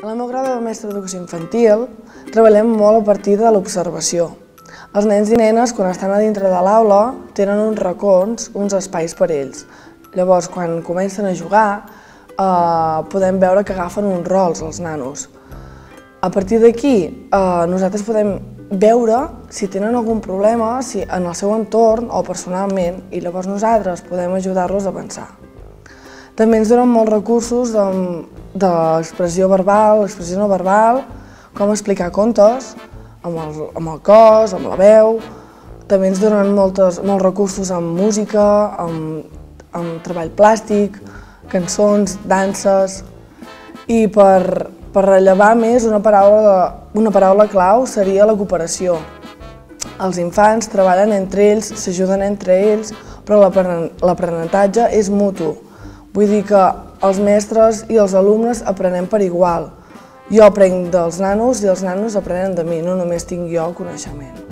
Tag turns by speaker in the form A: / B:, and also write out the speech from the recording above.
A: En el meu grau de mestre d'educació infantil treballem molt a partir de l'observació. Els nens i nenes, quan estan a dintre de l'aula, tenen uns racons, uns espais per ells. Llavors, quan comencen a jugar, podem veure que agafen uns rols, els nanos. A partir d'aquí, nosaltres podem veure si tenen algun problema en el seu entorn o personalment, i llavors nosaltres podem ajudar-los a avançar. També ens donen molts recursos d'expressió verbal, expressió no verbal, com explicar contes, amb el cos, amb la veu. També ens donen molts recursos amb música, amb treball plàstic, cançons, danses. I per rellevar més, una paraula clau seria la cooperació. Els infants treballen entre ells, s'ajuden entre ells, però l'aprenentatge és mutu. Vull dir que els mestres i els alumnes aprenem per igual. Jo aprenc dels nanos i els nanos aprenen de mi, no només tinc jo coneixement.